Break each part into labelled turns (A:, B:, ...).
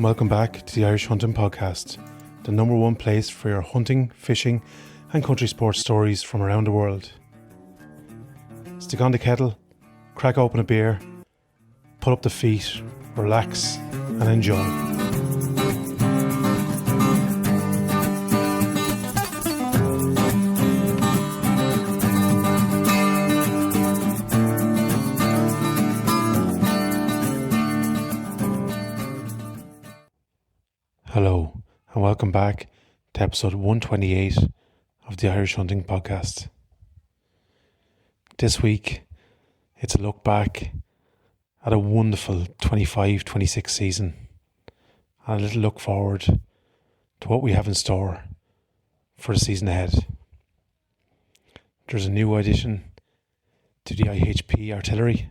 A: and welcome back to the Irish Hunting Podcast, the number one place for your hunting, fishing and country sports stories from around the world. Stick on the kettle, crack open a beer, pull up the feet, relax and enjoy. Hello and welcome back to episode 128 of the Irish Hunting Podcast. This week, it's a look back at a wonderful 25-26 season and a little look forward to what we have in store for the season ahead. There's a new addition to the IHP artillery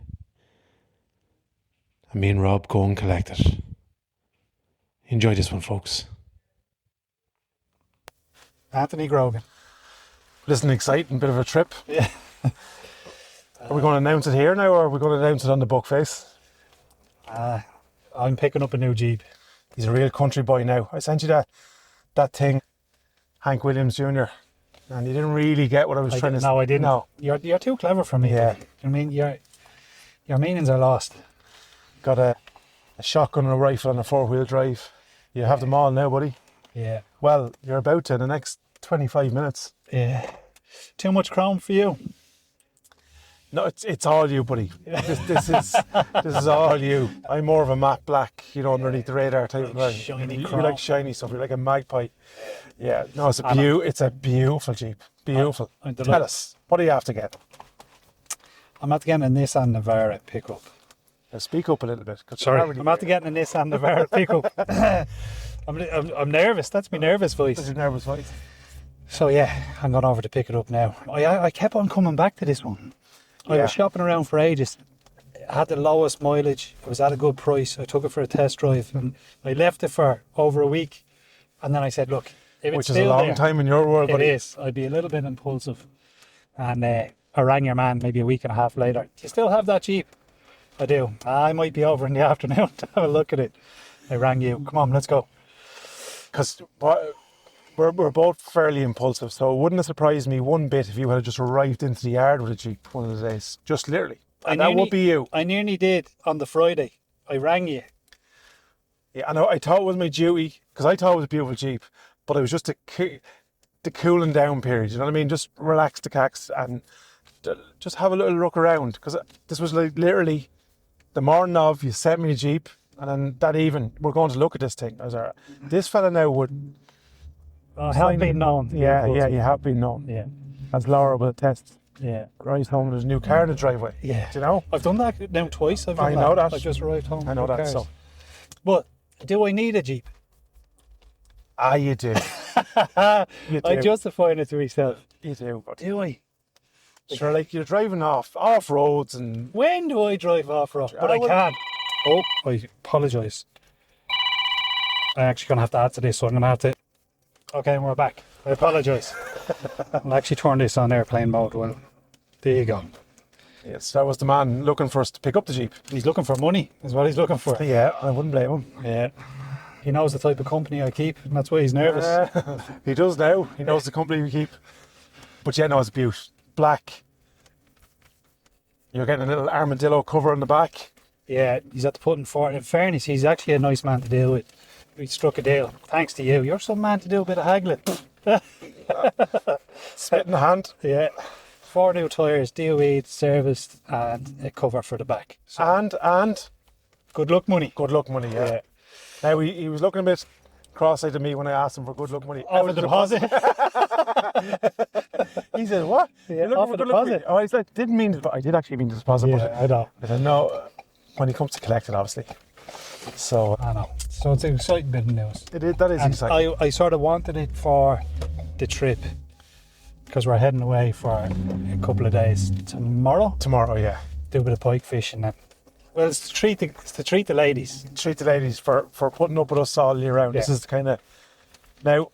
A: and me and Rob go and collect it. Enjoy this one, folks.
B: Anthony Grogan.
A: This is an exciting bit of a trip.
B: Yeah.
A: Are we going to announce it here now, or are we going to announce it on the book face?
B: I'm picking up a new Jeep.
A: He's a real country boy now. I sent you that thing, Hank Williams Jr., and you didn't really get what I was trying to say.
B: No, I didn't.
A: No.
B: You're too clever for me.
A: Yeah.
B: I mean, your meanings are lost.
A: Got a shotgun and a rifle and a four-wheel drive. You have them all now, buddy.
B: Yeah.
A: Well, you're about to in the next 25 minutes.
B: Yeah. Too much chrome for you.
A: No, it's all you, buddy. This is all you. I'm more of a matte black, underneath the radar type of guy.
B: Shiny
A: You
B: chrome.
A: like shiny stuff. You're like a magpie. Yeah. No, it's a beautiful Jeep. Beautiful.
B: I'm
A: Tell
B: delighted.
A: us, what do you have to get?
B: I'm after getting a Nissan Navara pickup.
A: Now speak up a little bit.
B: I'm after getting a Nissan Navara pickup. I'm nervous. That's my nervous voice.
A: This is nervous voice.
B: So yeah, I'm going over to pick it up now. I kept on coming back to this one. I was shopping around for ages. It had the lowest mileage. It was at a good price. I took it for a test drive and I left it for over a week. And then I said, look, if
A: Which
B: it's
A: is a
B: still
A: long
B: there,
A: time in your world,
B: it
A: buddy.
B: is. I'd be a little bit impulsive. And I rang your man maybe a week and a half later. Do you still have that Jeep? I do. I might be over in the afternoon to have a look at it. I rang you. Come on, let's go.
A: Because we're both fairly impulsive, so it wouldn't have surprised me one bit if you had just arrived into the yard with a Jeep one of the days. Just literally. And that would be you.
B: I nearly did on the Friday. I rang you.
A: Yeah, I know. I thought it was my duty, because I thought it was a beautiful Jeep, but it was just the cooling down period, you know what I mean? Just relax the cax and just have a little look around, because this was like literally the morning of, you sent me a Jeep, and then that evening, we're going to look at this thing. I was like, this fella now would...
B: have been known.
A: Yeah, you have been known.
B: Yeah.
A: As Laura will attest.
B: Yeah.
A: Arrived home with his new car in the driveway.
B: Yeah.
A: Do you know?
B: I've done that now twice.
A: I know that.
B: I just arrived home.
A: I know
B: with
A: that.
B: cars.
A: So.
B: But do I need a Jeep?
A: You do. You do.
B: I'm justifying it to myself.
A: You do. But
B: Do I?
A: sure, like you're driving off roads and...
B: When do I drive off-road? But I can. Oh, I apologise. I'm actually going to have to add to this, so I'm going to have to... Okay, we're back. I apologise. I'll actually turn this on airplane mode. Well, there you go.
A: Yes, that was the man looking for us to pick up the Jeep.
B: He's looking for money, is what he's looking for.
A: Yeah, I wouldn't blame him.
B: Yeah. He knows the type of company I keep, and that's why he's nervous.
A: He does now. He knows the company we keep. But yeah, no, it's a beaut. Black. You're getting a little armadillo cover on the back.
B: Yeah, he's at the putting for it. In fairness, he's actually a nice man to deal with. We struck a deal. Thanks to you. You're some man to do a bit of haggling.
A: Spit in the hand.
B: Yeah. 4 new tyres, DOE serviced, and a cover for the back. So,
A: And
B: good luck money.
A: good luck money, yeah. Now, he was looking a bit cross-eyed at me when I asked him for good luck money.
B: Off a deposit.
A: He said, what?
B: Yeah,
A: You're looking
B: off
A: for
B: a
A: good luck money?
B: deposit.
A: Oh, I said, didn't mean it, but I did actually mean the deposit.
B: Yeah, I know.
A: But I said, no, when he comes to collect it, obviously. So,
B: I know. So it's an exciting bit of news.
A: that is
B: And
A: exciting.
B: I sort of wanted it for the trip because we're heading away for a couple of days tomorrow.
A: Tomorrow, yeah.
B: Do a bit of pike fishing. And, well, it's to treat the ladies.
A: Treat the ladies for putting up with us all year round.
B: Yeah.
A: This is the kind of... Now,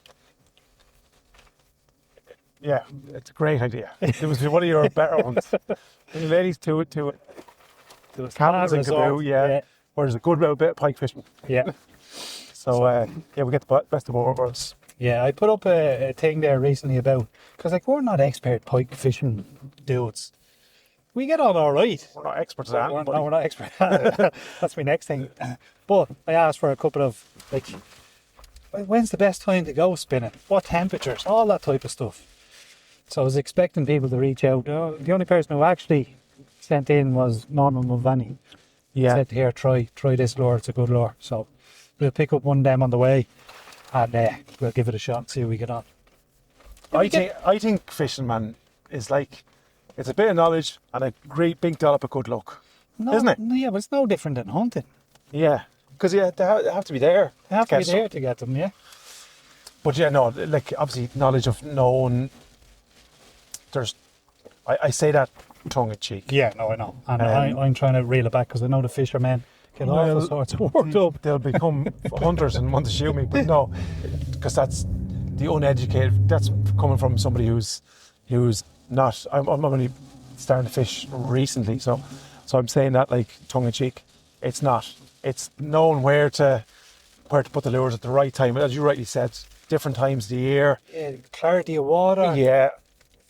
A: yeah, it's a great idea. It was one of your better ones. The ladies to
B: There was
A: cabins and
B: resort.
A: Cabu, yeah. Where there's a good little bit of pike fishing.
B: Yeah.
A: So yeah, we get the best of both worlds.
B: Yeah, I put up a thing there recently about, because like we're not expert pike fishing dudes. We get on all right.
A: We're not experts at
B: We're,
A: that,
B: no, we're not expert. That's my next thing. But I asked for a couple of, like, when's the best time to go spinning? What temperatures? All that type of stuff. So I was expecting people to reach out. The only person who actually sent in was Norman Mulvaney.
A: Yeah.
B: Said, here, try this lure. It's a good lure. So we'll pick up one of them on the way, and we'll give it a shot and see how we get on.
A: I think fishing, man, is like, it's a bit of knowledge and a great big dollop of good luck, isn't it?
B: Yeah, but it's no different than hunting.
A: Yeah, because they have to be there.
B: You have to be
A: get
B: there to get them, yeah.
A: But yeah, no, like obviously knowledge of knowing. I say that tongue in cheek.
B: Yeah, no, I know. And I'm trying to reel it back because I know the fishermen get all sorts of worked up.
A: They'll become hunters and want to shoot me, but no, because that's the uneducated. That's coming from somebody who's not. I'm only starting to fish recently, so I'm saying that like tongue in cheek. It's not. It's knowing where to put the lures at the right time, as you rightly said. Different times of the year.
B: Yeah, clarity of water.
A: Yeah,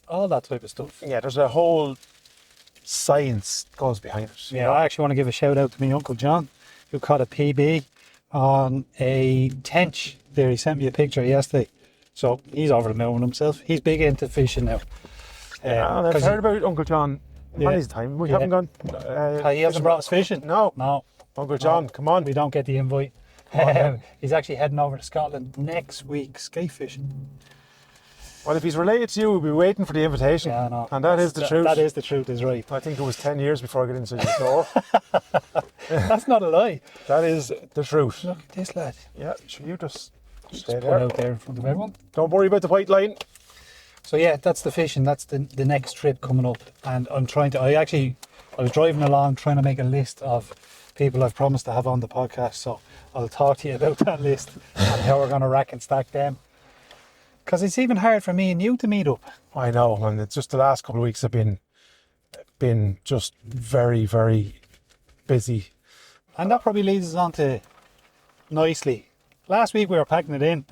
B: all that type of stuff.
A: Yeah, there's a whole science goes behind it.
B: Yeah, I actually want to give a shout out to my Uncle John, who caught a PB on a tench there. He sent me a picture yesterday. So he's over the moon himself. He's big into fishing now.
A: And I've heard about Uncle John on his time. We haven't gone.
B: He hasn't brought us fishing?
A: No. Uncle John, come on.
B: We don't get the invite. He's actually heading over to Scotland next week, skate fishing.
A: Well, if he's related to you, we'll be waiting for the invitation.
B: Yeah, I know.
A: And that is the truth.
B: That is the truth, is right.
A: I think it was 10 years before I got into the door.
B: That's not a lie.
A: That is the truth.
B: Look at this lad.
A: Yeah, so you just stay
B: Put
A: there.
B: out there in front of everyone.
A: Don't worry about the white line.
B: So yeah, that's the fishing. That's the next trip coming up. And I was driving along trying to make a list of people I've promised to have on the podcast. So I'll talk to you about that list and how we're going to rack and stack them. Because it's even hard for me and you to meet up.
A: I know, and it's just the last couple of weeks have been just very, very busy.
B: And that probably leads us on to nicely. Last week we were packing it in.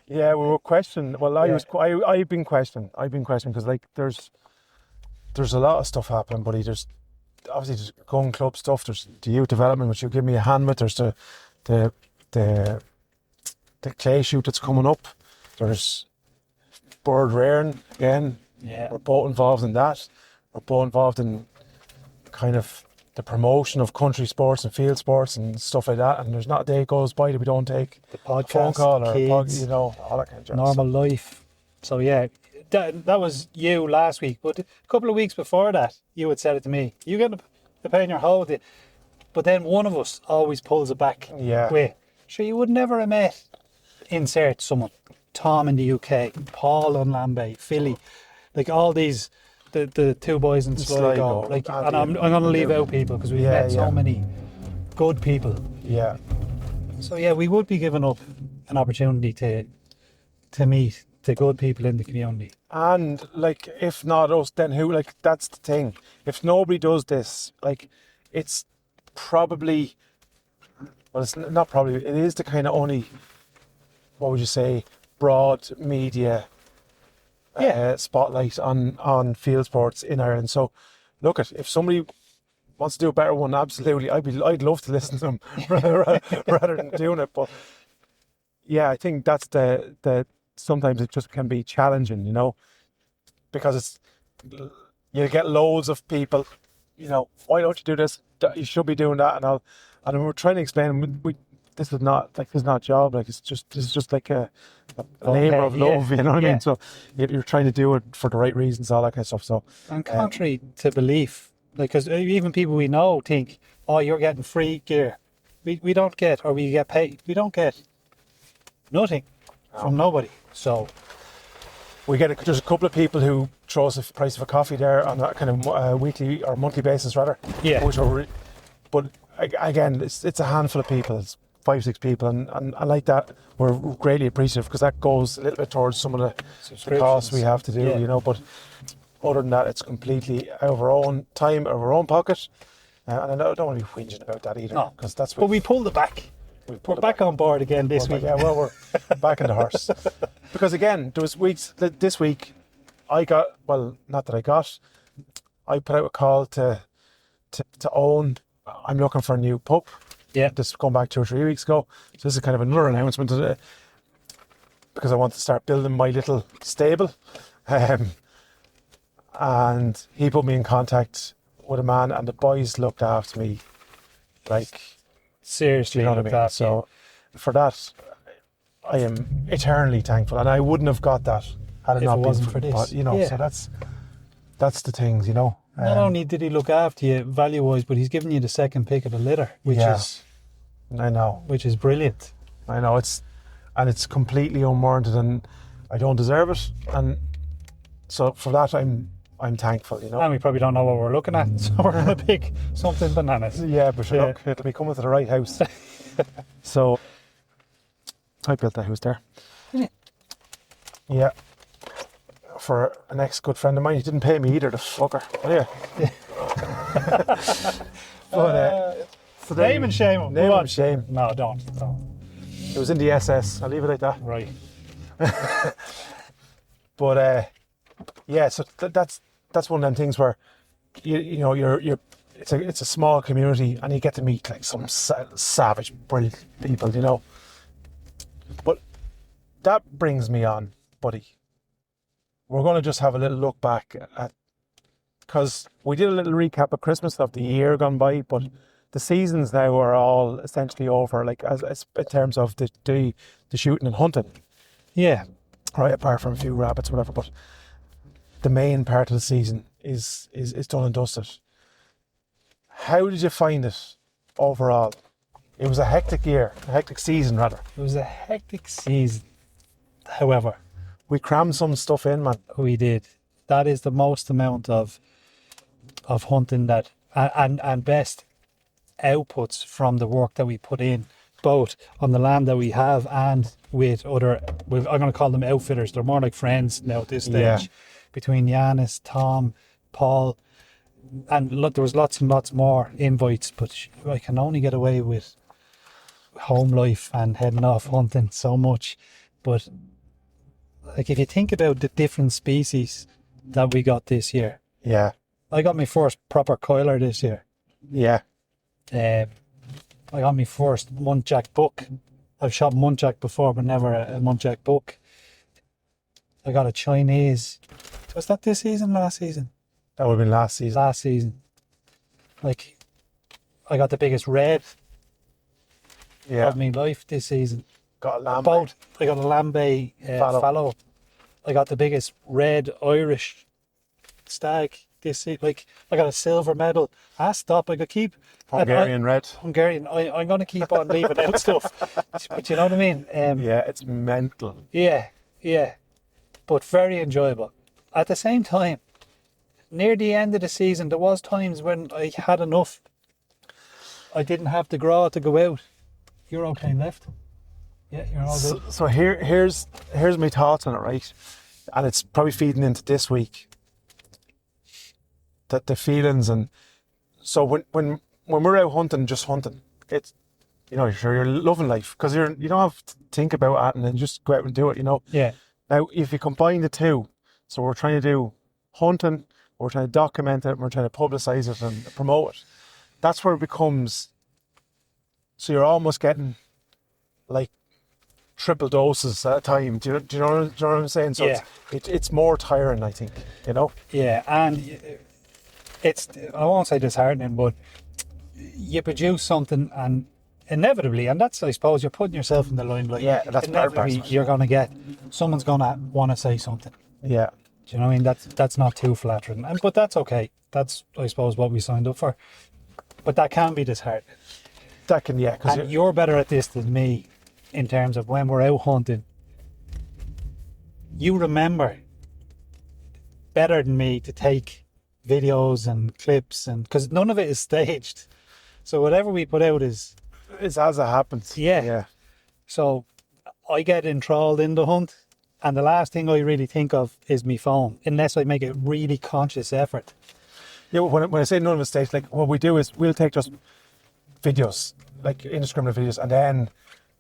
A: Yeah, we were questioning. Well, I've been questioning. Because like there's a lot of stuff happening, buddy. There's obviously gun club stuff. There's the youth development, which you'll give me a hand with. There's the clay shoot that's coming up. There's bird rearing again.
B: Yeah.
A: We're both involved in that. We're both involved in kind of the promotion of country sports and field sports and stuff like that. And there's not a day goes by that we don't take
B: The podcast,
A: a phone call or
B: kids,
A: all that kind of jazz.
B: normal life. So yeah, that was you last week. But a couple of weeks before that, you had said it to me. You get the pain in your hole. But then one of us always pulls it back.
A: Yeah.
B: Wait, sure, you would never have met, insert someone, Tom in the UK, Paul on Lambay, Philly, like all these, the two boys in Sligo. Like, and I'm going to leave out people because we've met so many good people.
A: Yeah.
B: So yeah, we would be giving up an opportunity to meet the good people in the community.
A: And like, if not us, then who? Like, that's the thing. If nobody does this, like, it's probably, well, it's not probably, it is the kind of only, what would you say, broad media spotlight on field sports in Ireland. So look, if somebody wants to do a better one, absolutely, I'd love to listen to them rather than doing it. But yeah, I think that's the sometimes it just can be challenging, because you get loads of people, why don't you do this? You should be doing that, and we're trying to explain. This is not a job. Like, this is just like a labour of love. You know what I mean? So you're trying to do it for the right reasons, all that kind of stuff. So,
B: and contrary to belief, like, because even people we know think, oh, you're getting free gear. We don't get, or we get paid. We don't get nothing from nobody. So
A: there's a couple of people who throw us the price of a coffee there on that kind of weekly or monthly basis, rather.
B: Yeah.
A: But again, it's a handful of people. It's 5-6 people, and I like that. We're greatly appreciative because that goes a little bit towards some of the costs we have to do, But other than that, it's completely out of our own time, out of our own pocket. And I don't want to be whinging about that either.
B: No,
A: because that's.
B: But we pulled it back. We're back on board again this week.
A: Yeah, well, we're back in the horse. Because again, there was weeks, this week, I put out a call to Owen. I'm looking for a new pup.
B: Yeah.
A: Just going back 2 or 3 weeks ago. So this is kind of another announcement today, because I want to start building my little stable. And he put me in contact with a man, and the boys looked after me like,
B: Seriously,
A: you know what I
B: looked
A: mean?
B: after you.
A: So for that, I am eternally thankful, and I wouldn't have got that had it
B: If
A: not
B: it
A: been
B: wasn't for this.
A: But, you know,
B: Yeah.
A: so that's the things, you know.
B: Not only did he look after you value-wise, but he's given you the second pick of the litter, which
A: Yeah. I know,
B: is brilliant.
A: it's completely unwarranted, and I don't deserve it, and so for that I'm thankful, you know.
B: And we probably don't know what we're looking at, so we're going to pick something bananas.
A: Yeah, but sure,
B: Yeah.
A: look, it'll be coming to the right house. So I built that house there. Yeah. For an ex-good friend of mine. He didn't pay me either, the fucker. But yeah. But, so
B: Name and shame him.
A: Name
B: Go on.
A: and shame.
B: No, don't.
A: It was in the SS. I'll leave it like that.
B: Right.
A: But yeah, so that's one of them things where you know you're it's a small community, and you get to meet like some savage, brilliant people, you know. But that brings me on, buddy. We're going to just have a little look back at, because we did a little recap of Christmas of the year gone by, but the seasons now are all essentially over, like as in terms of the shooting and hunting,
B: Yeah.
A: right? Apart from a few rabbits, whatever. But the main part of the season is done and dusted. How did you find it overall? It was a hectic season rather.
B: It was a hectic season. However,
A: We crammed some stuff in, man.
B: we did. That is the most amount of hunting that and best outputs from the work that we put in, both on the land that we have and with other, I'm going to call them outfitters. They're more like friends now at this stage.
A: Yeah.
B: Between Yanis, Tom, Paul, and look, there was lots and lots more invites, but I can only get away with home life and heading off hunting so much. But like, if you think about the different species that we got this year,
A: Yeah,
B: I got my first proper coiler this year.
A: yeah,
B: I got my first muntjac buck. I've shot muntjac before, but never a muntjac buck. I got a Chinese. Was that this season, last season?
A: that would have been last season.
B: Last season. Like, I got the biggest red
A: Yeah,
B: of my life this season.
A: got a lamb.
B: Both. I got a Lambay fallow. I got the biggest red Irish stag this season. Like, I got a silver medal. Stop. I could keep.
A: Hungarian red.
B: Hungarian. I'm going to keep on leaving out stuff. But you know what I mean?
A: Yeah, it's mental.
B: Yeah. But very enjoyable. At the same time, near the end of the season, there was times when I had enough. I didn't have the graw to go out. You're okay left? Yeah, you're all good.
A: So here's my thoughts on it, right? And it's probably feeding into this week. That the feelings, and so when we're out hunting, just hunting, it's, you know, you're loving life, because you don't have to think about it and then just go out and do it, you know.
B: Yeah.
A: Now, if you combine the two, so we're trying to do hunting, we're trying to document it, and we're trying to publicise it and promote it. That's where it becomes, so you're almost getting like triple doses at a time. Do you know what I'm saying? So
B: Yeah.
A: it's more tiring, I think, you know?
B: Yeah, and it's, I won't say disheartening, but you produce something and inevitably, and that's, I suppose, you're putting yourself in the limelight.
A: Yeah, that's part of
B: inevitably
A: it.
B: you're going to get, someone's going to want to say something.
A: Yeah.
B: Do you know what I mean? That's not too flattering, but that's okay. That's, I suppose, what we signed up for. But that can be disheartening.
A: That can, yeah. Cause
B: And you're better at this than me in terms of when we're out hunting. You remember better than me to take videos and clips, and because none of it is staged. So whatever we put out is,
A: it's as it happens.
B: Yeah.
A: Yeah.
B: so I get enthralled in the hunt, and the last thing I really think of is my phone, unless I make a really conscious effort.
A: Yeah, when I say none of the states, like what we do is we'll take just videos, like indiscriminate videos, and then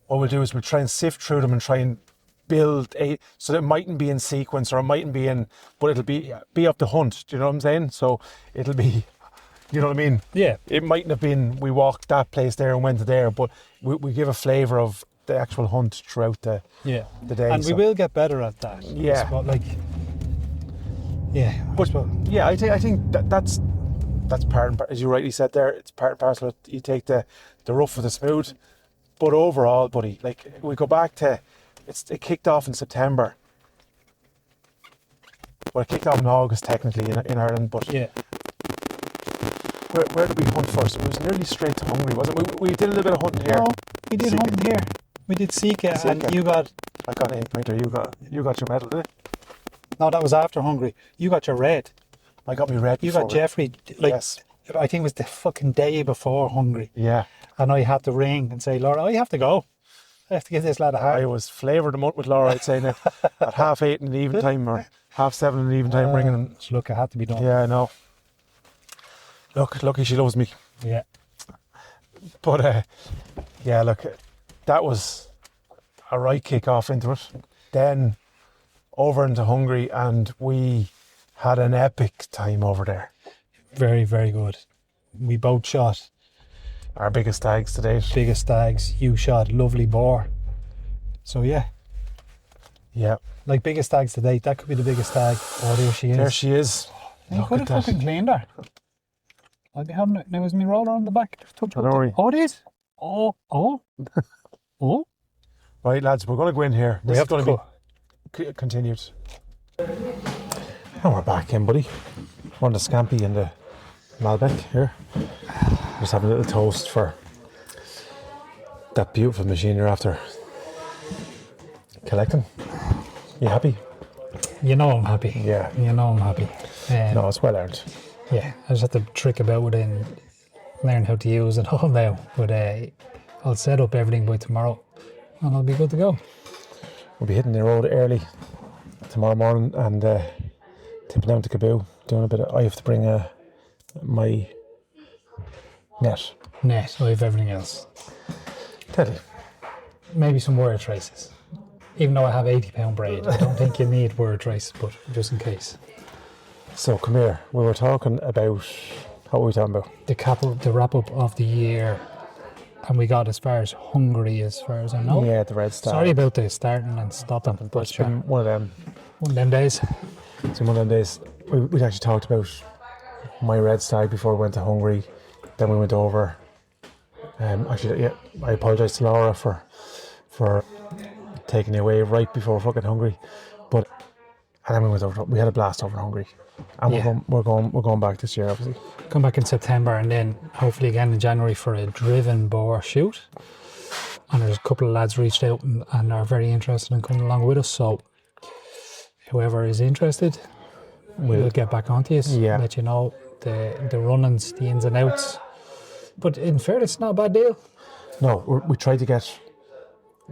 A: what we'll do is we'll try and sift through them and try and build so that it mightn't be in sequence or it mightn't be in, but it'll be up the hunt. Do you know what I'm saying? So it'll be, you know what I mean?
B: Yeah.
A: It mightn't have been we walked that place there and went to there, but we give a flavour of the actual hunt throughout the day.
B: And we will get better at that.
A: Yeah.
B: But I
A: think that's part and as you rightly said there, it's part and parcel. You take the rough with the smooth, but overall, buddy, like we go back to it kicked off in September. Well, it kicked off in August technically in Ireland, but where did we hunt first? It was nearly straight to Hungary, wasn't it? We did a little bit of hunting here.
B: No, we did hunting here. We did Sika, and you got...
A: I got an 8-pointer, you got your medal, did it?
B: No, that was after Hungary. You got your red.
A: I got me red.
B: You got Jeffrey,
A: yes.
B: I think it was the fucking day before Hungary.
A: Yeah.
B: And I had to ring and say, Laura, I have to go. I have to give this lad a hand.
A: I was flavoured them up with Laura, I'd say now, at 8:30 in the evening time or 7:30 in the evening time ringing them.
B: Look, it had to be done.
A: Yeah, I know. Look, lucky she loves me.
B: Yeah.
A: But, look, that was a right kick off into it. Then over into Hungary, and we had an epic time over there.
B: Very, very good. We both shot
A: our biggest stags to date.
B: Biggest stags. You shot lovely boar. So yeah. Like biggest stags to date. That could be the biggest stag. Oh, there she is.
A: There she is.
B: You could have fucking cleaned her. I'd be having it. Now is me roller on the back.
A: Don't worry.
B: Oh, it is. Oh.
A: Right, lads, we're going to go in here. This is going to be continued. And we're back in, buddy. We're on the Scampi and the Malbec here. Just having a little toast for that beautiful machine you're after collecting. You happy?
B: You know I'm happy.
A: Yeah.
B: You know I'm happy.
A: No, it's well earned.
B: Yeah, I just have to trick about with it and learn how to use it all now. But I'll set up everything by tomorrow and I'll be good to go.
A: We'll be hitting the road early tomorrow morning and tipping down to Cabu, doing a bit of... I have to bring my net.
B: I have everything else.
A: Teddy.
B: Maybe some wire traces. Even though I have £80 braid, I don't think you need wire traces, but just in case.
A: So come here, we were talking about... What were we talking about?
B: The wrap-up of the year, and we got as far as Hungary, as far as I know.
A: Yeah, the Red Star.
B: Sorry about the starting and stopping.
A: But it's been one of them.
B: One of them days.
A: It's been one of them days. We'd actually talked about my Red Stag before we went to Hungary. Then we went over. I apologise to Laura for taking you away right before fucking Hungary. And then we went over. We had a blast over Hungary. And we're going back this year, obviously.
B: Come back in September and then hopefully again in January for a driven boar shoot. And there's a couple of lads reached out and are very interested in coming along with us. So whoever is interested, we'll get back onto you.
A: Yeah.
B: Let you know the runnings, the ins and outs. But in fairness, it's not a bad deal.
A: No, we tried to get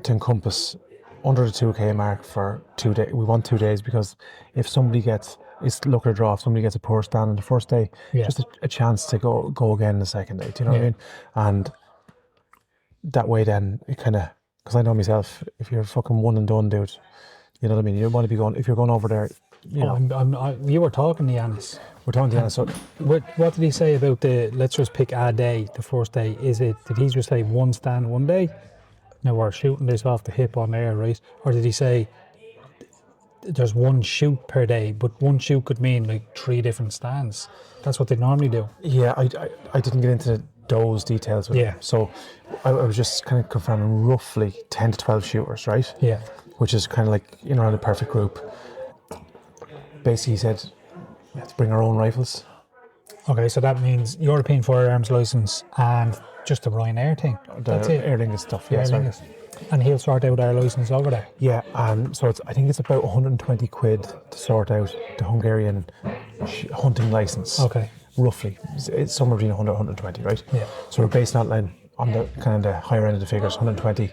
A: to encompass under the 2k mark for 2 days. We want 2 days because if somebody gets... It's luck or draw. If somebody gets a poor stand on the first day, just a chance to go again the second day. Do you know what I mean? And that way, then it kind of, because I know myself, if you're fucking one and done, dude, you know what I mean. You don't want to be going. If you're going over there, you know.
B: You were talking to Yanis.
A: We're talking to Yanis. So
B: what did he say about the? Let's just pick a day. The first day did he just say one stand one day? Now we're shooting this off the hip on air, right? Or did he say? There's one shoot per day, but one shoot could mean like 3 different stands. That's what they normally do. Yeah,
A: I didn't get into those details with him. So I was just kind of confirming roughly 10 to 12 shooters, right?
B: Yeah.
A: Which is kind of like, the perfect group. Basically, he said we have to bring our own rifles.
B: Okay, so that means European firearms license and just the Ryanair thing. That's it.
A: Aer Lingus stuff,
B: Aer Lingus. And he'll sort out our license over there.
A: Yeah, so I think it's about 120 quid to sort out the Hungarian hunting license.
B: Okay.
A: Roughly. It's somewhere between 100 and 120, right?
B: Yeah.
A: So we're basing that line on the kind of the higher end of the figures, 120.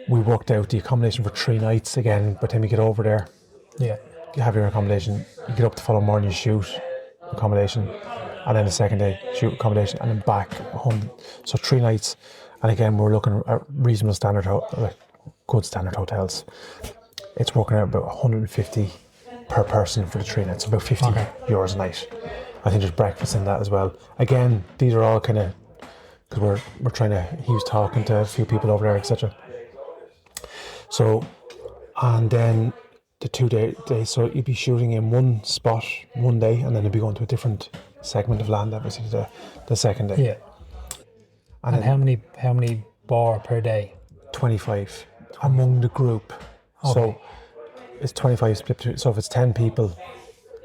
A: We worked out the accommodation for 3 nights again. By the time you get over there,
B: yeah,
A: you have your accommodation. You get up the following morning, you shoot accommodation. and then the second day shoot accommodation, and then back home. So 3 nights, and again we're looking at reasonable standard, good standard hotels. It's working out about 150 per person for the 3 nights, so about 50 euros a night. I think there's breakfast in that as well. Again, these are all kind of, because we're trying to, he was talking to a few people over there, etc. So, and then the 2 days, so you'd be shooting in one spot one day, and then you'd be going to a different segment of land, obviously, the second day.
B: Yeah. And how many boar per day?
A: 25 among the group.
B: Okay.
A: So it's 25 split between, so if it's 10 people,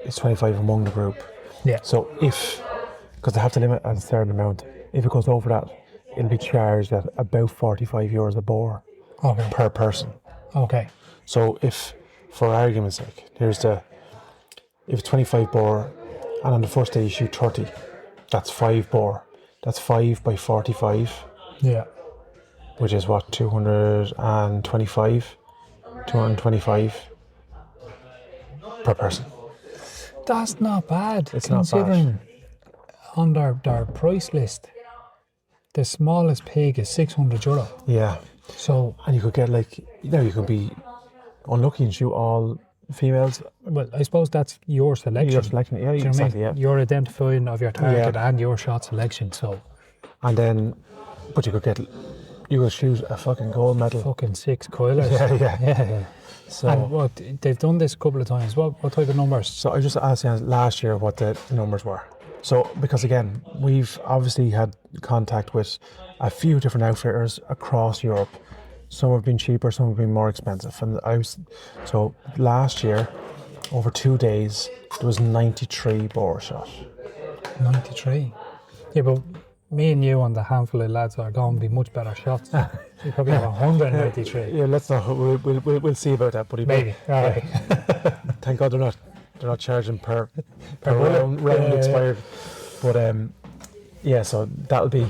A: it's 25 among the group.
B: Yeah.
A: So because they have to limit at a certain amount, if it goes over that, it'll be charged at about 45 euros a boar per person.
B: Okay.
A: So if, for argument's sake, if it's 25 boar, and on the first day you shoot 30, that's 5 boar. That's 5 by 45.
B: Yeah.
A: Which is what, 225 per person.
B: That's not bad.
A: It's not bad.
B: Considering on their price list, the smallest pig is 600 euro.
A: Yeah.
B: So,
A: And you could get you could be unlucky and shoot all females.
B: well, I suppose that's your selection.
A: Your selection, yeah,
B: Do you know
A: exactly,
B: what I mean?
A: yeah.
B: Your identifying of your target
A: Yeah.
B: and your shot selection. So,
A: And then, but you could shoot a fucking gold medal.
B: fucking 6 coilers.
A: Yeah. So,
B: And what, they've done this a couple of times. What type of numbers?
A: so I just asked you last year what the numbers were. So, because again, we've obviously had contact with a few different outfitters across Europe. Some have been cheaper, some have been more expensive. And so last year, over 2 days, there was 93 boar shot.
B: 93. Yeah, but me and you and the handful of lads are going to be much better shots. You probably have 193.
A: Yeah, let's not. We'll see about that, buddy.
B: Maybe. All right.
A: Thank God they're not charging per
B: bullet.
A: round expired. But yeah, so that'll be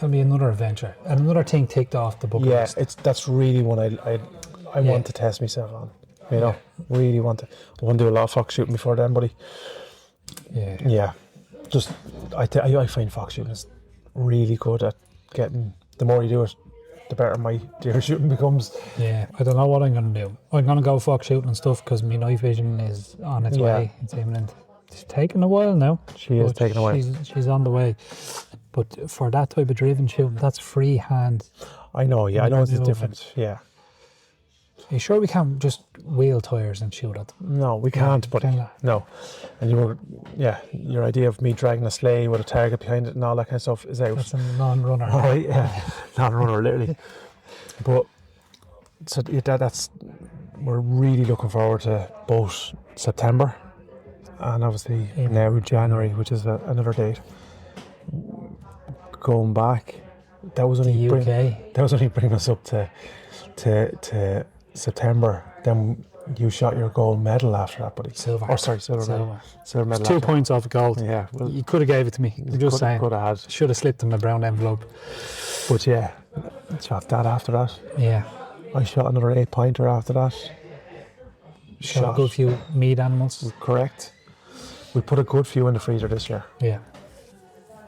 B: another adventure. And another thing ticked off the bucket list.
A: that's really one I want to test myself on. You know, really want to. I want to do a lot of fox shooting before then, buddy.
B: Yeah.
A: Yeah, just I find fox shooting is really good at getting. The more you do it, the better my deer shooting becomes.
B: Yeah, I don't know what I'm going to do. I'm going to go fox shooting and stuff because my night vision is on its way. It's imminent. It's taking a while now.
A: She is taking a while.
B: She's on the way. But for that type of driven shooting, that's free hand.
A: I know, yeah, I know it's
B: Moving.
A: different. Yeah.
B: Are you sure we can't just wheel tires and shoot at them?
A: No, we can't, buddy. No. And your idea of me dragging a sleigh with a target behind it and all that kind of stuff is out.
B: That's a non-runner.
A: All right, yeah. Non-runner, literally. But, so that's, we're really looking forward to both September and obviously now January, which is another date. Going back, that was only bringing us up to September. Then you shot your gold medal after that, buddy.
B: Silver.
A: Oh, sorry, silver medal. Silver medal.
B: 2 points off gold.
A: Yeah, well,
B: You could have gave it to me. I'm just saying.
A: Could have had.
B: Should have slipped in the brown envelope.
A: But yeah, shot that after that.
B: Yeah.
A: I shot another 8-pointer after that.
B: Shot a good few meat animals.
A: Correct. We put a good few in the freezer this year.
B: Yeah.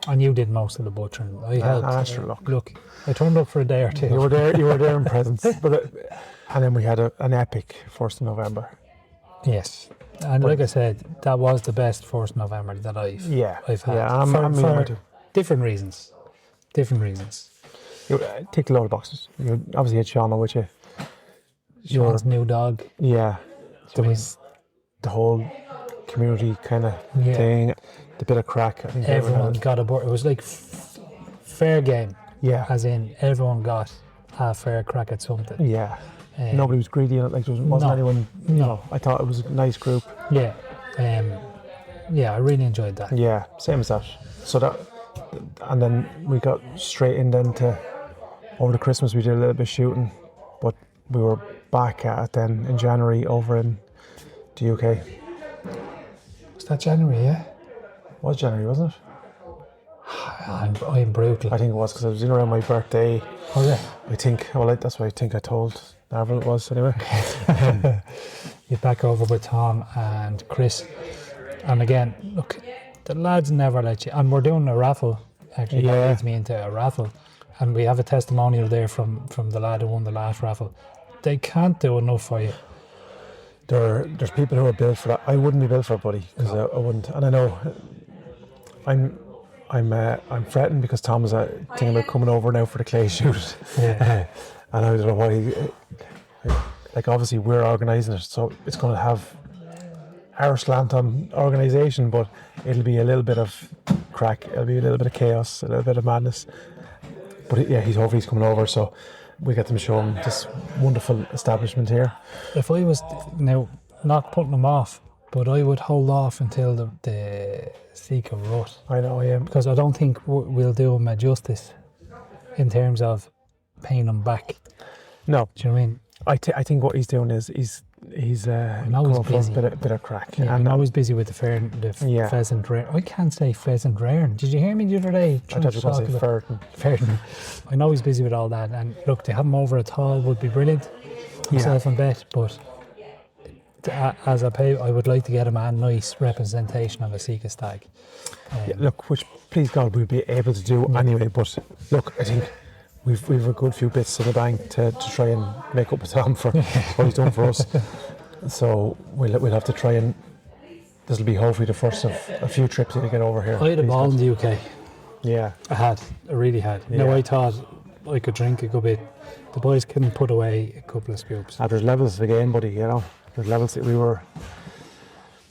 B: And you did most of the butchering. I helped.
A: Look,
B: I turned up for a day or two.
A: You were there in presence. But and then we had an epic 1st of November.
B: Yes. And like I said, that was the best 1st of November that I've had.
A: Yeah,
B: for different reasons.
A: You ticked a lot of boxes. You obviously had Shauna with you.
B: Sean's new dog.
A: Yeah. There was the whole community kind of thing. The bit of crack. I think
B: everyone got aboard. It was like fair game.
A: Yeah.
B: As in, everyone got a fair crack at something.
A: Yeah. Nobody was greedy in it. Like there wasn't anyone.
B: No.
A: I thought it was a nice group.
B: Yeah. I really enjoyed that.
A: Yeah. Same as that. So that, and then we got straight in then to over the Christmas. We did a little bit of shooting, but we were back at it then in January over in the UK.
B: Was that January? Yeah.
A: It was January, wasn't it?
B: I'm brutal.
A: I think it was because I was in around my birthday.
B: Oh yeah.
A: I think. Well, that's what I think I told Narvel it was anyway.
B: You're back over with Tom and Chris, and again, look, The lads never let you. And we're doing a raffle. Actually,
A: Yeah.
B: that leads me into a raffle. And we have a testimonial there from the lad who won the last raffle. They can't do enough for you.
A: There's people who are built for that. I wouldn't be built for it, buddy, because I wouldn't. And I know I'm fretting because Tom was thinking about coming over now for the clay shoot.
B: Yeah.
A: And I don't know why. Like, obviously we're organising it, so it's going to have our slant on organisation, but it'll be a little bit of crack, it'll be a little bit of chaos, a little bit of madness. But yeah, hopefully he's coming over, so we get them show him this wonderful establishment here.
B: If I was now not putting them off, but I would hold off until the Seeker rut.
A: I know I am.
B: Because I don't think we'll do him a justice in terms of paying him back.
A: No.
B: Do you know what I mean?
A: I think what he's doing is he's going for a bit of crack.
B: Yeah,
A: and
B: I'm always busy with the pheasant rearing. I can't say pheasant rearing. Did you hear me the other day?
A: I thought you were going to say ferreting.
B: Ferreting. I know he's busy with all that. And look, to have him over at all would be brilliant. Myself and Bet, but as I pay, I would like to get him a nice representation of a Sika stag.
A: Look, which please God we'll be able to do anyway. But look, I think we've a good few bits in the bank to try and make up with Tom for what he's done for us. So we'll have to try and this will be hopefully the first of a few trips to get over here.
B: I had a ball in the UK.
A: Yeah,
B: I really had.
A: Yeah.
B: Now I thought I could drink a good bit. The boys couldn't put away a couple of scoops.
A: There's levels of the game, buddy. You know, there's levels that we were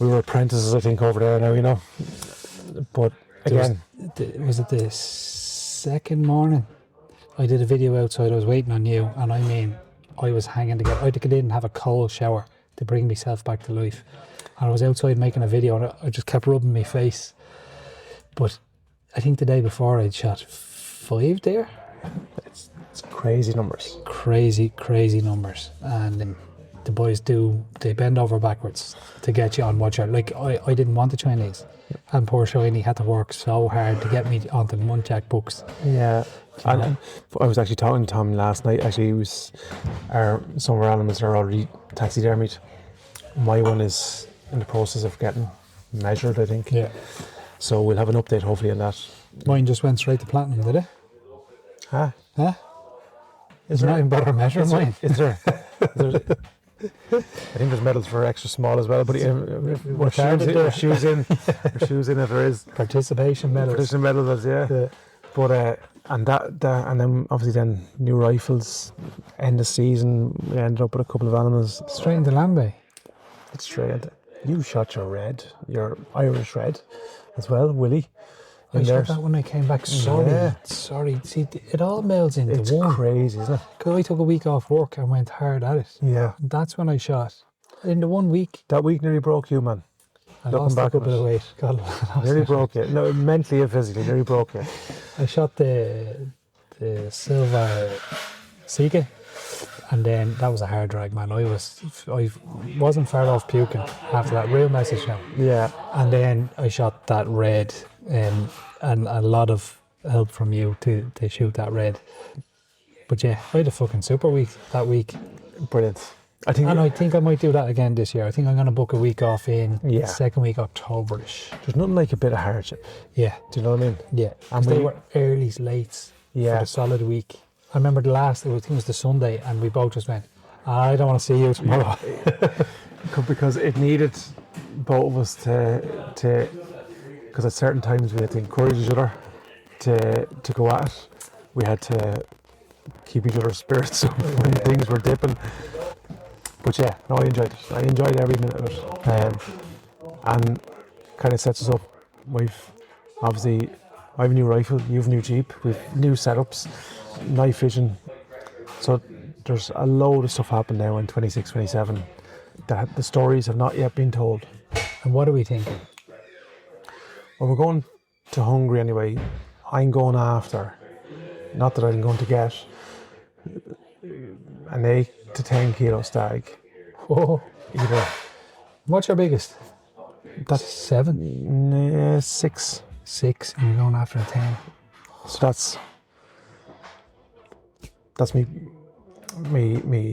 A: apprentices, I think, over there now. You know, but again,
B: was it the second morning? I did a video outside. I was waiting on you, and I mean, I was hanging together. I had to get in and have a cold shower to bring myself back to life. And I was outside making a video, and I just kept rubbing my face. But I think the day before I'd shot 5 there.
A: it's crazy numbers.
B: Crazy numbers. And the boys they bend over backwards to get you on what you're like. I didn't want the Chinese, and poor Shiny had to work so hard to get me onto the Muntjac books.
A: Yeah. And I was actually talking to Tom last night. Actually, some of our animals are already taxidermied. My one is in the process of getting measured, I think.
B: Yeah.
A: So we'll have an update hopefully on that.
B: Mine just went straight to platinum, did it?
A: Huh?
B: Is there not even better measure mine?
A: Is there? I think there's medals for extra small as well, but we're shoes in if there is.
B: Participation medals.
A: Participation medals, yeah. But and and then obviously then new rifles. End of season, we ended up with a couple of animals.
B: Straight into Lambay.
A: It's straight. You shot your Irish red, as well, Willie.
B: I shot that when I came back. Sorry. See, it all melds into
A: it's
B: one.
A: It's crazy, isn't it?
B: Because I took a week off work and went hard at it.
A: Yeah.
B: That's when I shot. In the 1 week.
A: That week nearly broke you, man.
B: I lost a bit of weight. God,
A: nearly broke you. No, mentally and physically, nearly broke you.
B: I shot the silver Sika, and then that was a hard drag, man. I wasn't far off puking after that. Real message now.
A: Yeah.
B: And then I shot that red, and a lot of help from you to shoot that red. But yeah, I had a fucking super week that week.
A: Brilliant. I think I might do that again this year. I think I'm going to book a week off in second week October-ish. There's nothing like a bit of hardship.
B: Yeah.
A: Do you know what I mean?
B: Yeah. And they were earlys, lates for the solid week. I remember I think it was the Sunday, and we both just went, I don't want to see you tomorrow.
A: Because it needed both of us to because at certain times we had to encourage each other to go at it. We had to keep each other's spirits up when things were dipping. But yeah, no, I enjoyed it. I enjoyed every minute of it. And kind of sets us up. I have a new rifle, you have a new Jeep, we've new setups, night vision. So there's a load of stuff happening now in 26, 27 that the stories have not yet been told.
B: And what are we thinking?
A: Well, we're going to Hungary anyway. I'm going after, not that I'm going to get, an 8 to 10 kilo stag.
B: Whoa.
A: Either.
B: What's your biggest?
A: That's
B: 7?
A: 6.
B: 6, and you're going after a 10.
A: So that's me.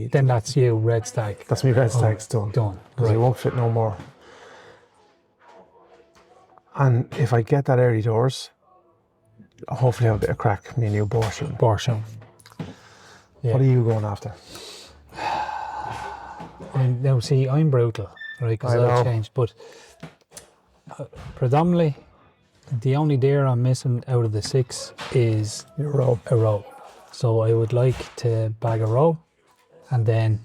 B: Then that's you, red stag.
A: That's me, red stag's done.
B: Done.
A: Because it won't fit no more. And if I get that early doors, I'll hopefully have a bit of crack, me and you boar shooting.
B: Boar shooting. Yeah.
A: What are you going after?
B: Now, see, I'm brutal, right? Because
A: I know.
B: I've changed. But predominantly, the only deer I'm missing out of the 6 is
A: Your row.
B: a roe. So I would like to bag a roe, and then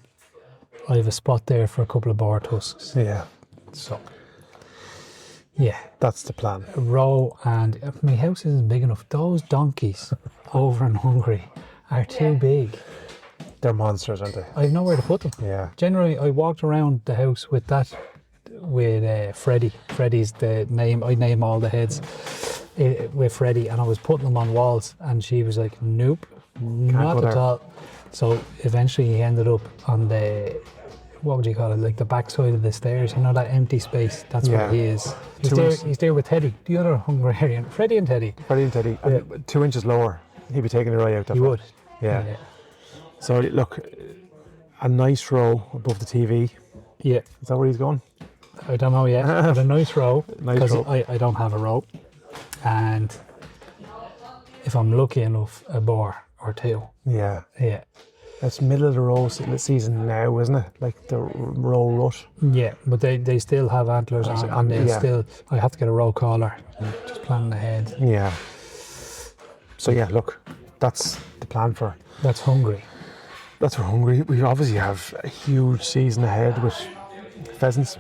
B: I have a spot there for a couple of boar tusks.
A: Yeah,
B: So, yeah,
A: that's the plan.
B: a roe, and my house isn't big enough. Those donkeys over in Hungary are too big.
A: They're monsters, aren't they?
B: I have nowhere to put them.
A: Yeah.
B: Generally, I walked around the house with Freddie. Freddie's the name. I name all the heads with Freddie, and I was putting them on walls, and she was like, "Nope, not
A: go
B: at
A: there."
B: all." So eventually, he ended up on the, what would you call it, like the back side of the stairs. You know, that empty space. That's
A: Yeah.
B: where he is. He's
A: 2
B: there.
A: inches.
B: He's there with Teddy, the other Hungarian. Freddie and Teddy.
A: Freddie and Teddy. And 2 inches lower, he'd be taking it right out there.
B: He would.
A: Yeah. So look, a nice row above the TV.
B: Yeah.
A: Is that where he's going?
B: I don't know yet, but a nice row.
A: Nice
B: Because
A: row.
B: I don't have a row. And if I'm lucky enough, a boar or 2.
A: Yeah.
B: Yeah.
A: It's middle of the row season now, isn't it? Like the row rut.
B: Yeah, but they still have antlers on, and they'll
A: yeah.
B: still, I have to get a row collar. Just planning ahead.
A: Yeah. So yeah, look, that's the plan for.
B: That's Hungary.
A: That's for Hungary. We obviously have a huge season ahead with pheasants.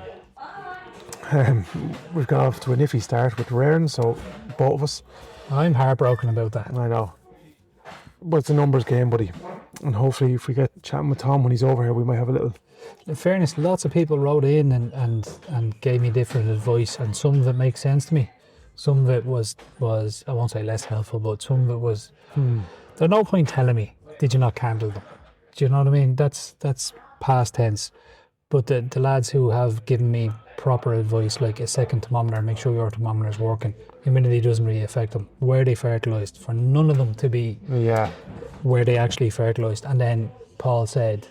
A: We've got off to a niffy start with rearing, so both of us.
B: I'm heartbroken about that.
A: I know. But it's a numbers game, buddy. And hopefully if we get chatting with Tom when he's over here, we might have a little...
B: In fairness, lots of people wrote in and gave me different advice, and some of it makes sense to me. Some of it was I won't say less helpful, but some of it was, there's no point telling me, did you not candle them? Do you know what I mean? That's past tense. But the lads who have given me proper advice, like a second thermometer, make sure your thermometer is working. Humidity doesn't really affect them. Where they fertilised, for none of them to be
A: Yeah.
B: where they actually fertilised. And then Paul said,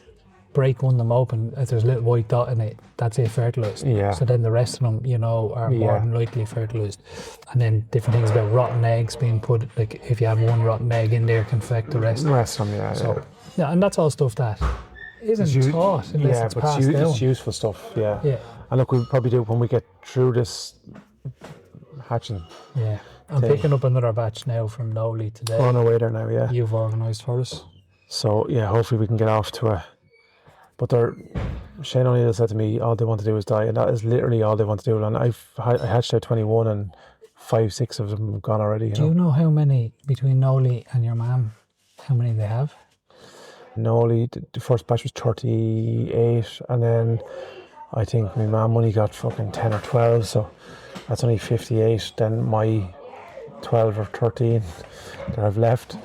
B: break one of them open, if there's a little white dot in it, that's it, fertilised.
A: Yeah.
B: So then the rest of them, you know, are more
A: Yeah.
B: than likely fertilised. And then different things about rotten eggs being put, like if you have one rotten egg in there, can affect the rest.
A: The rest of them, yeah.
B: So, yeah, and that's all stuff that isn't
A: It's
B: taught unless it's
A: but
B: passed down.
A: it's useful stuff, yeah.
B: Yeah,
A: And look, we'll probably do it when we get through this hatching.
B: yeah. I'm
A: Okay.
B: picking up another batch now from Noli today.
A: We're on our way there now, yeah.
B: You've organised for us.
A: So, yeah, hopefully we can get off to a... But Shane O'Neill said to me, all they want to do is die, and that is literally all they want to do. And I hatched out 21 and 5-6 of them have gone already.
B: Do you know how many, between Noli and your mum, how many they have?
A: Noli, the first batch was 38, and then I think my mum only got fucking 10 or 12, so that's only 58. Then my 12 or 13 that I've left.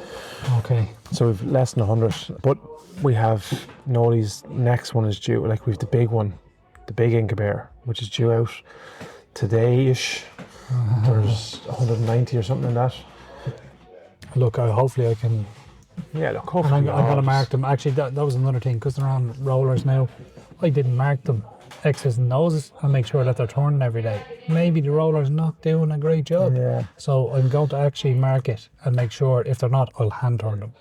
B: Okay.
A: So we've less than 100. But we have Noli's next one is due, like we've the big one, the big incubator, which is due out today-ish. There's 190 or something in that.
B: Look, hopefully I can.
A: Yeah, look,
B: And
A: hopefully.
B: I'm going to mark them. Actually, that was another thing, because they're on rollers now. I didn't mark them X's and O's and make sure that they're turning every day. Maybe the roller's not doing a great job.
A: Yeah.
B: So I'm going to actually mark it and make sure if they're not, I'll hand turn them.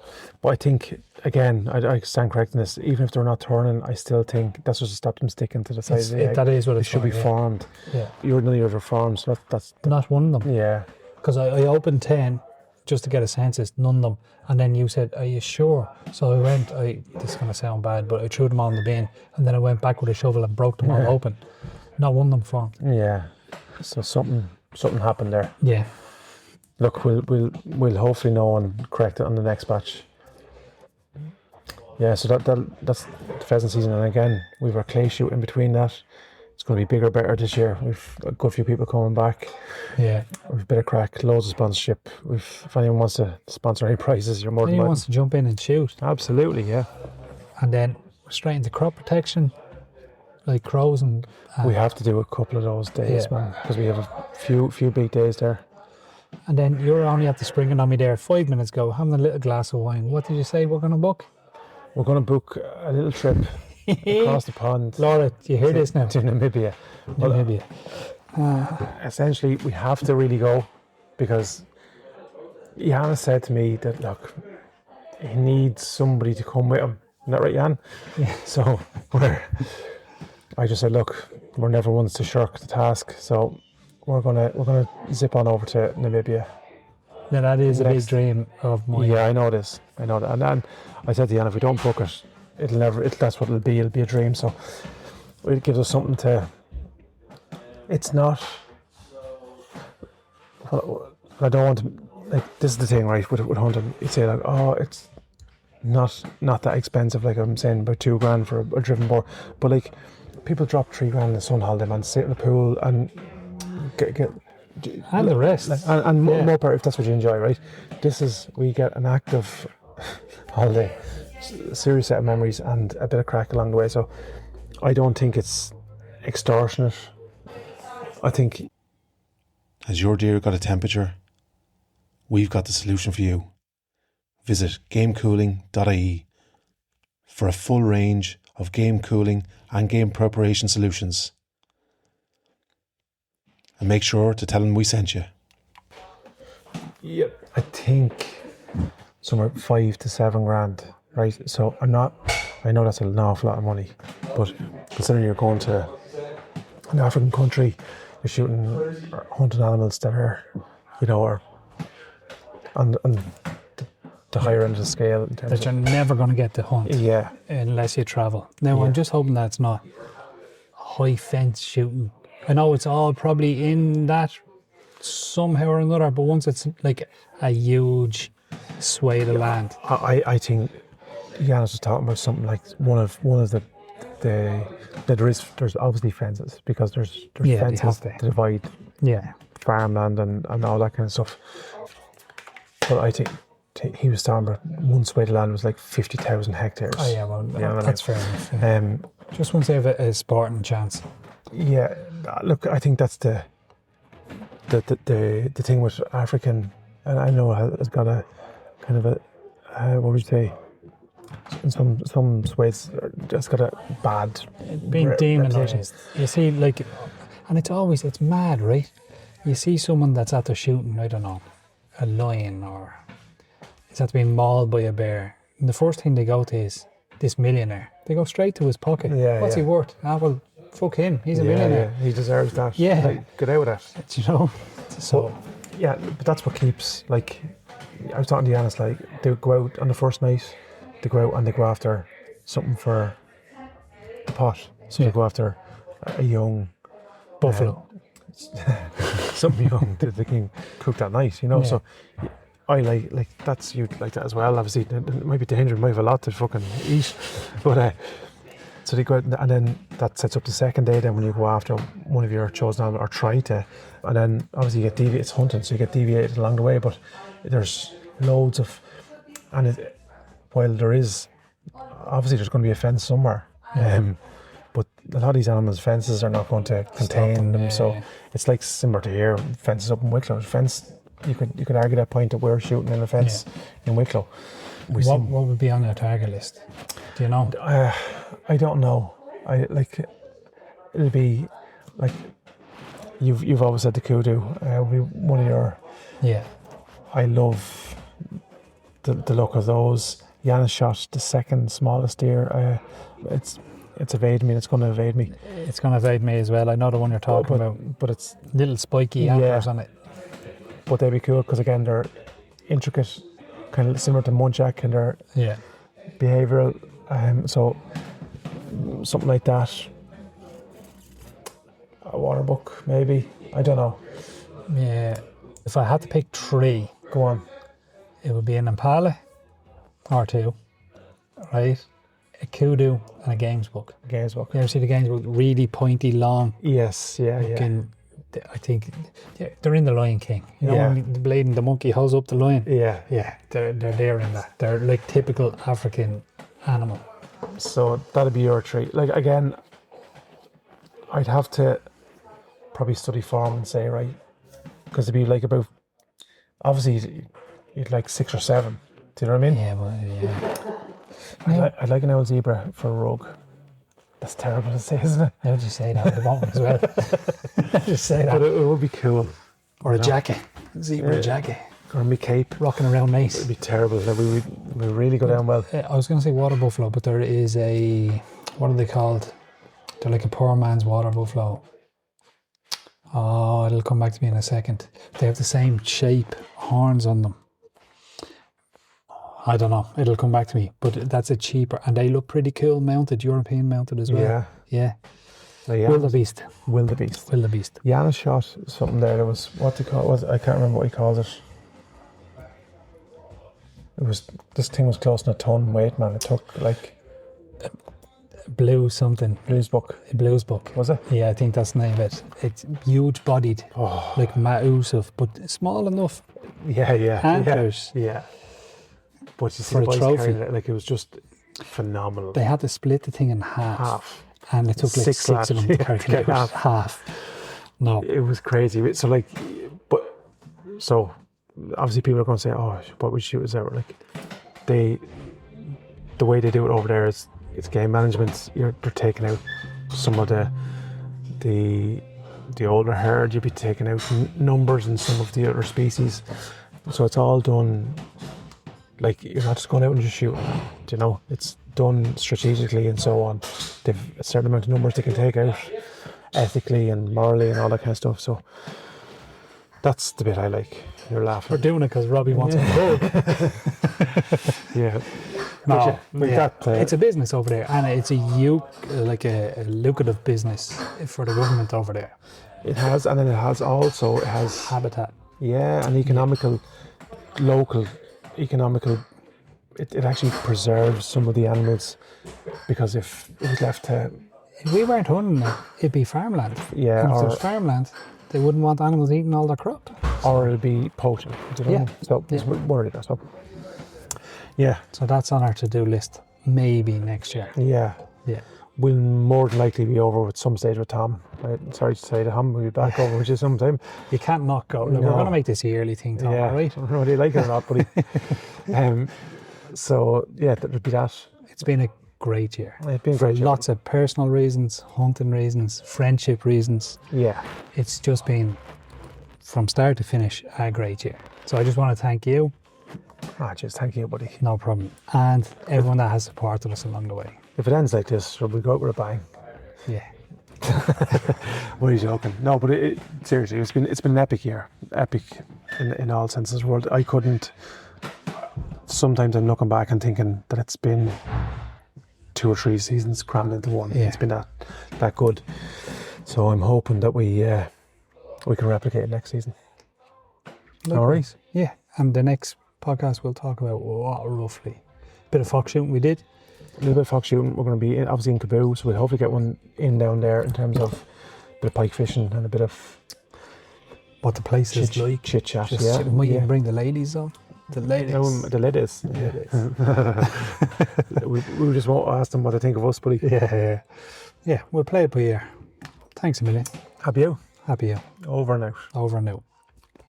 A: But I think, again, I stand correcting this, even if they're not turning, I still think that's just to stop them sticking to the side of the egg.
B: That is what
A: They
B: it's
A: should be
B: for, yeah.
A: formed.
B: Yeah.
A: None of yours are formed, so that's
B: Not one of them.
A: yeah.
B: Because I opened 10 just to get a census, none of them. And then you said, are you sure? So I went, this is going to sound bad, but I threw them on the bin. And then I went back with a shovel and broke them all open. Not one of them formed.
A: Yeah. So something happened there.
B: Yeah.
A: Look, we'll hopefully know and correct it on the next batch. Yeah, so that's the pheasant season, and again we've our clay shoot in between that. It's going to be bigger, better this year. We've a good few people coming back.
B: Yeah.
A: We've a bit of crack, loads of sponsorship. If anyone wants to sponsor any prizes, you're more than
B: Anyone
A: welcome.
B: wants to jump in and shoot.
A: Absolutely, yeah.
B: And then straight into crop protection, like crows and...
A: We have to do a couple of those days,
B: Yeah.
A: man, because we have a few big days there.
B: And then you're only at the springing on me there 5 minutes ago, having a little glass of wine. What did you say we're going to book?
A: We're going to book a little trip across the pond
B: Laura, do you hear this now?
A: to Namibia.
B: Namibia.
A: essentially we have to really go because Jan said to me that look, he needs somebody to come with him. Isn't that right, Jan?
B: Yeah.
A: So I just said, look, we're never ones to shirk the task, so we're gonna zip on over to Namibia.
B: Now that is a big
A: Next.
B: dream of mine.
A: Yeah, I know this. I know that. And then I said to Jan, if we don't book it, that's what it'll be. It'll be a dream. So it gives us something to. It's not. I don't want to. Like, this is the thing, right? With hunting, you say like, oh, it's not that expensive. Like I'm saying, about $2,000 for a driven boar. But like, people drop $3,000 in the sun holiday, man, sit in the pool and get.
B: And the rest.
A: And more part if that's what you enjoy, right? We get an active holiday, a serious set of memories and a bit of crack along the way. So I don't think it's extortionate. I think has your deer got a temperature? We've got the solution for you. Visit gamecooling.ie for a full range of game cooling and game preparation solutions. And make sure to tell them we sent you. Yep. I think somewhere $5,000 to $7,000, right? So I know that's an awful lot of money, but considering you're going to an African country, you're shooting or hunting animals that are, are on the higher end of the scale. In terms
B: That you're never going to get to hunt.
A: Yeah.
B: Unless you travel. Now, I'm just hoping that's not high fence shooting. I know it's all probably in that somehow or another, but once it's like a huge swathe of land.
A: I think Janis was talking about something like one of the there's obviously fences because there's fences to divide farmland and all that kind of stuff. But I think he was talking about one swathe of land was like 50,000 hectares.
B: Oh yeah, well that's fair enough. Yeah. Just once they have a sporting chance.
A: Yeah, look, I think that's the thing with African, and I know it's got a kind of a what would you say? In some ways, it's got a bad
B: being demonised. You see, like, and it's mad, right? You see someone that's at the shooting, I don't know, a lion or is after being mauled by a bear, and the first thing they go to is this millionaire. They go straight to his pocket.
A: Yeah,
B: what's he worth? Well, fuck him. He's a millionaire.
A: Yeah, he deserves that.
B: Yeah,
A: like, get out of that.
B: You know. So
A: but that's what keeps. Like, I was talking to Janis, like they go out on the first night, they go out and they go after something for the pot. So they go after a young
B: buffalo,
A: something young that they can cook that night. Yeah. So I like that's you like that as well. Obviously, it might be dangerous. Might have a lot to fucking eat, but. So they go out and then that sets up the second day. Then when you go after one of your chosen animals or try to, and then obviously you get deviated. It's hunting, so you get deviated along the way. But there's loads of, while there is, obviously there's going to be a fence somewhere. But a lot of these animals' fences are not going to contain them. So it's like similar to here, fences up in Wicklow. Fence, you could argue that point that we're shooting in a fence in Wicklow.
B: What would be on your target list? Do you know?
A: I don't know. It'll be like you've always said the kudu. Will be one of your. Yeah. I love the look of those. Janis shot the second smallest deer. It's evaded me. It's going to evade me.
B: It's going to evade me as well. I know the one you're talking about.
A: But it's
B: little spiky antlers on it.
A: But they'd be cool because again they're intricate, kind of similar to muntjac and they're behavioural. So something like that. A water buck, maybe. I don't know.
B: Yeah. If I had to pick three,
A: go on.
B: It would be an impala or two, right? A kudu and a games buck.
A: Games buck.
B: You ever see the games buck? Really pointy, long.
A: Yes, yeah.
B: I think they're in the Lion King. You know, when the blade and the monkey holds up the lion.
A: Yeah.
B: Yeah, they're there in that. They're like typical African animal.
A: So that'd be your three. Like again, I'd have to probably study form and say right, because it'd be like about obviously you'd like 6 or 7. Do you know what I mean?
B: Yeah, well, yeah.
A: I'd like an old zebra for a rug. The That's terrible to say, isn't it?
B: How would you say that at the moment as well? Just say
A: But
B: that.
A: it would be cool.
B: Or a jacket. Zebra jacket.
A: Or me cape.
B: Rocking around nice.
A: It'd be terrible. That we would really go down well.
B: I was going to say water buffalo, but there is what are they called? They're like a poor man's water buffalo. Oh, it'll come back to me in a second. They have the same shape, horns on them. I don't know. It'll come back to me. But that's a cheaper, and they look pretty cool mounted, European mounted as well.
A: Yeah.
B: Yeah.
A: Yeah.
B: Wildebeest.
A: Wildebeest.
B: Wildebeest.
A: Janis shot something there. There was, what do you call it? I can't remember what he calls it. This thing was close to a ton weight, man. It took like
B: Blue something.
A: Blues book.
B: A blues book.
A: Was it?
B: Yeah, I think that's the name of it. It's huge bodied, like Mausov, but small enough.
A: Yeah.
B: Antlers.
A: Yeah. But you see
B: For
A: the
B: a
A: boys
B: trophy.
A: carrying it, like it was just phenomenal.
B: They had to split the thing in half. And it took like six of them to carry
A: to get
B: it out. Half. No.
A: It was crazy. So like, so obviously people are going to say, oh, what would you shoot is out? Like the way they do it over there is it's game management. They're taking out some of the older herd. You'll be taking out numbers in some of the other species. So it's all done. Like you're not just going out and just shooting. You know, it's done strategically and so on. They've a certain amount of numbers they can take out ethically and morally and all that kind of stuff. So that's the bit I like. You're laughing.
B: We're doing it because Robbie wants it.
A: Yeah.
B: No,
A: That,
B: it's a business over there, and it's a lucrative business for the government over there.
A: it has, and then it has
B: Habitat.
A: yeah, an local economical. It actually preserves some of the animals, because if it was left to
B: If we weren't hunting it, it'd be farmland.
A: Yeah,
B: And if
A: or-
B: there's farmland, they wouldn't want animals eating all their crop.
A: or it'll be poaching. Do you know?
B: Yeah.
A: So it's one of the so. Yeah,
B: So that's on our to-do list. Maybe next year.
A: yeah.
B: Yeah.
A: We'll more than likely be over at some stage with Tom. I'm sorry to say, Tom will be back over with you sometime.
B: You can't not go. Look,
A: No.
B: we're going to make this a yearly thing, Tom,
A: Yeah,
B: all right?
A: I don't know whether you like it or not, buddy. So yeah, that would be that.
B: It's been a great year.
A: It's been a great year.
B: Lots of personal reasons, hunting reasons, friendship reasons.
A: Yeah,
B: It's just been, from start to finish, a great year. So I just want to thank you.
A: just thank you, buddy.
B: No problem. And everyone that has supported us along the way.
A: If it ends like this, we'll go out with a bang.
B: Yeah.
A: What are you joking? No, but seriously, it's been an epic year. Epic in all senses of the word. I couldn't. Sometimes I'm looking back and thinking that it's been 2 or 3 seasons crammed into one.
B: Yeah.
A: It's been that good. So I'm hoping that we can replicate it next season. All right.
B: Yeah. And the next podcast we'll talk about what roughly. Bit of fox shooting we did.
A: A little bit of fox shooting. We're going to be obviously in Cabu, so we'll hopefully get one in down there in terms of a bit of pike fishing and a bit of
B: What the place is like.
A: chit chat.
B: Just
A: Yeah,
B: we might
A: yeah.
B: even bring the ladies on. The ladies.
A: The ladies. we just won't ask them what they think of us, buddy.
B: Yeah, we'll play it by ear. Thanks a million.
A: Happy you.
B: Happy you.
A: Over and out.
B: Over and out.